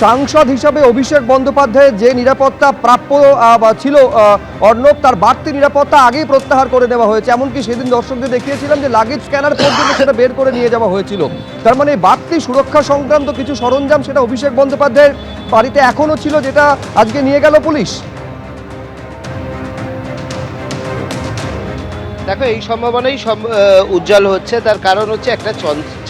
সাংসদ হিসাবে অভিষেক বন্দ্যোপাধ্যায়ের যে নিরাপত্তা প্রাপ্য ছিল অর্ণব, তার বাড়তি নিরাপত্তা আগেই প্রত্যাহার করে নেওয়া হয়েছে। এমনকি সেদিন দর্শকদের দেখিয়েছিলাম যে লাগেজ স্ক্যানার পর্যন্ত সেটা বের করে নিয়ে যাওয়া হয়েছিল। তার মানে বাড়তি সুরক্ষা সংক্রান্ত কিছু সরঞ্জাম সেটা অভিষেক বন্দ্যোপাধ্যায়ের বাড়িতে এখনো ছিল, যেটা আজকে নিয়ে গেল পুলিশ। দেখো, এই সম্ভাবনাই উজ্জ্বল হচ্ছে। তার কারণ হচ্ছে একটা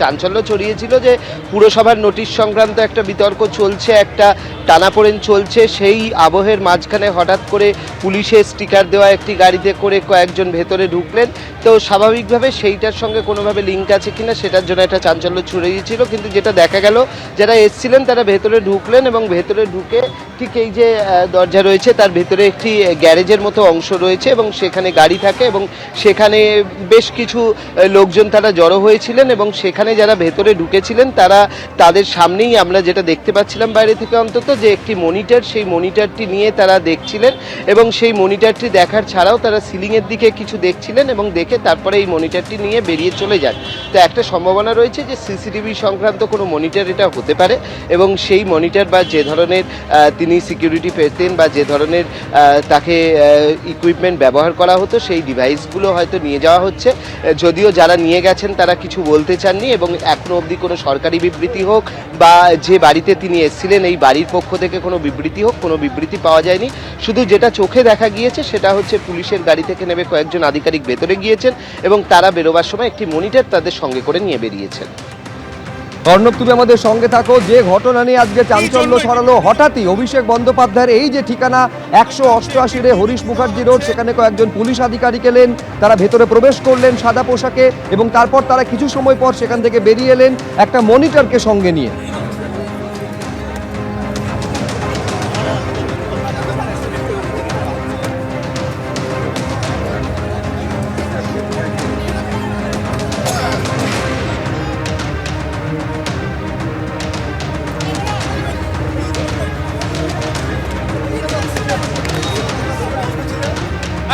চাঞ্চল্য ছড়িয়েছিল যে পুরসভার নোটিশ সংক্রান্ত একটা বিতর্ক চলছে, একটা টানাপোড়েন চলছে। সেই আবহের মাঝখানে হঠাৎ করে পুলিশের স্টিকার দেওয়া একটি গাড়িতে করে কয়েকজন ভেতরে ঢুকলেন। তো স্বাভাবিকভাবে সেইটার সঙ্গে কোনোভাবে লিঙ্ক আছে কিনা সেটার জন্য একটা চাঞ্চল্য ছড়িয়েছিল। কিন্তু যেটা দেখা গেল, যারা এসছিলেন তারা ভেতরে ঢুকলেন এবং ভেতরে ঢুকে ঠিক এই যে দরজা রয়েছে তার ভেতরে একটি গ্যারেজের মতো অংশ রয়েছে এবং সেখানে গাড়ি থাকে এবং সেখানে বেশ কিছু লোকজন তারা জড়ো হয়েছিলেন এবং সেখানে যারা ভেতরে ঢুকেছিলেন তাদের সামনেই আমরা যেটা দেখতে পাচ্ছিলাম বাইরে থেকে অন্তত, যে একটি মনিটর, সেই মনিটরটি নিয়ে তারা দেখছিলেন এবং সেই মনিটরটি দেখার ছাড়াও তারা সিলিংয়ের দিকে কিছু দেখছিলেন এবং দেখে তারপরে এই মনিটরটি নিয়ে বেরিয়ে চলে যান। তো একটা সম্ভাবনা রয়েছে যে সিসিটিভি সংক্রান্ত কোনো মনিটর এটা হতে পারে এবং সেই মনিটর বা যে ধরনের তিনি সিকিউরিটি পেতেন বা যে ধরনের তাকে ইকুইপমেন্ট ব্যবহার করা হতো সেই ডিভাইসগুলো হয়তো নিয়ে যাওয়া হচ্ছে। যদিও যারা নিয়ে গেছেন তারা কিছু বলতে চাননি এবং এখনো অবধি কোনো সরকারি বিবৃতি হোক বা যে বাড়িতে তিনি এসেছিলেন এই বাড়ির পক্ষ থেকে কোনো বিবৃতি হোক, কোনো বিবৃতি পাওয়া যায়নি। শুধু যেটা চোখে দেখা গিয়েছে সেটা হচ্ছে পুলিশের গাড়ি থেকে নেমে কয়েকজন আধিকারিক ভেতরে গিয়েছেন এবং তারা বেরোবার সময় একটি মনিটর তাদের সঙ্গে করে নিয়ে বেরিয়েছেন। অর্ণব, তুমি আমাদের সঙ্গে থাকো। যে ঘটনা নিয়ে আজকে চাঞ্চল্য ছড়ালো, হঠাৎই অভিষেক বন্দ্যোপাধ্যায়ের এই যে ঠিকানা 188 হরিশ মুখার্জি রোড, সেখানে কয়েকজন পুলিশ আধিকারিক এলেন, তারা ভেতরে প্রবেশ করলেন সাদা পোশাকে এবং তারপর তারা কিছু সময় পর সেখান থেকে বেরিয়ে এলেন একটা মনিটরকে সঙ্গে নিয়ে।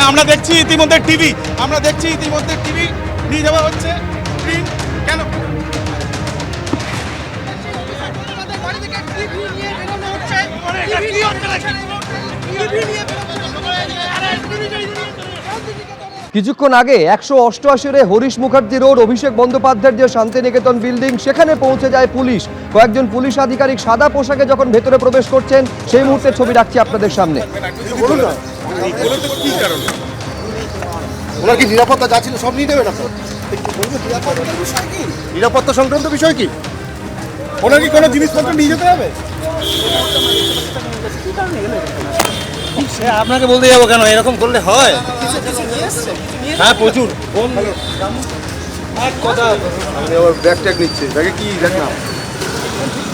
আমরা দেখছি ইতিমধ্যে টিভি নিয়ে যাওয়া হচ্ছে। কেন কিছুক্ষণ আগে 188 হরিশ মুখার্জি রোড অভিষেক বন্দ্যোপাধ্যায়ের যে শান্তিনিকেতন বিল্ডিং, সেখানে পৌঁছে যায় পুলিশ। কয়েকজন পুলিশ আধিকারিক সাদা পোশাকে যখন ভেতরে প্রবেশ করছেন সেই মুহূর্তের ছবি রাখছি আপনাদের সামনে। ওনার কি নিরাপত্তা যা ছিল সব নিয়ে দেবে না? নিরাপত্তা সংক্রান্ত বিষয় কি? ওনার কি কোনো জিনিসপত্র নিয়ে যেতে হবে? আপনাকে বলতে যাবো কেন? এরকম করলে হয়? হ্যাঁ, প্রচুর। কথা আমি আবার ব্যাগ ট্যাগ নিচ্ছে। ব্যাগে কি দেখ না,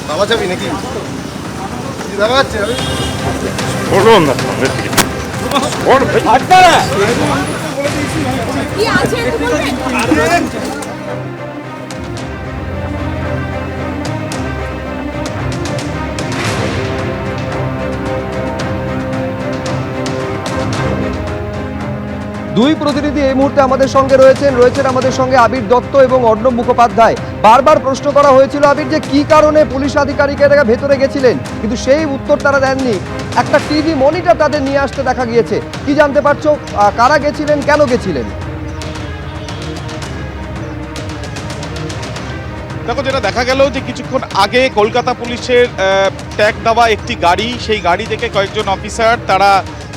বাবা যাবি নাকি? দেখা যাচ্ছে কি আছে একটু বলবেন? দুই প্রতিনিধি এই মুহূর্তে আমাদের সঙ্গে রয়েছেন আমাদের সঙ্গে আবির দত্ত এবং অর্ণব মুখোপাধ্যায়। বারবার প্রশ্ন করা হয়েছিল আবির যে কি কারণে পুলিশ আধিকারিকেরা ভেতরে গেছিলেন, কিন্তু সেই উত্তর তারা দেননি। একটা টিভি মনিটর তাদের নিয়ে আসতে দেখা গিয়েছে। কি জানতে পারছো, কারা গেছিলেন, কেন গেছিলেন? দেখো, যেটা দেখা গেল যে কিছুক্ষণ আগে কলকাতা পুলিশের ট্যাগ দেওয়া একটি গাড়ি, সেই গাড়ি থেকে কয়েকজন অফিসার তারা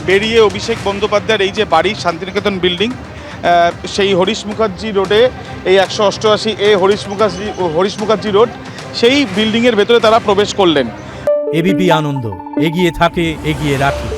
বেরিয়ে অভিষেক বন্দ্যোপাধ্যায়ের এই যে বাড়ি শান্তিনিকেতন বিল্ডিং, সেই হরিশ মুখার্জি রোডে, এই 188 হরিশ মুখার্জি রোড, সেই বিল্ডিংয়ের ভেতরে তারা প্রবেশ করলেন। এবিপি আনন্দ, এগিয়ে থাকে, এগিয়ে রাখে।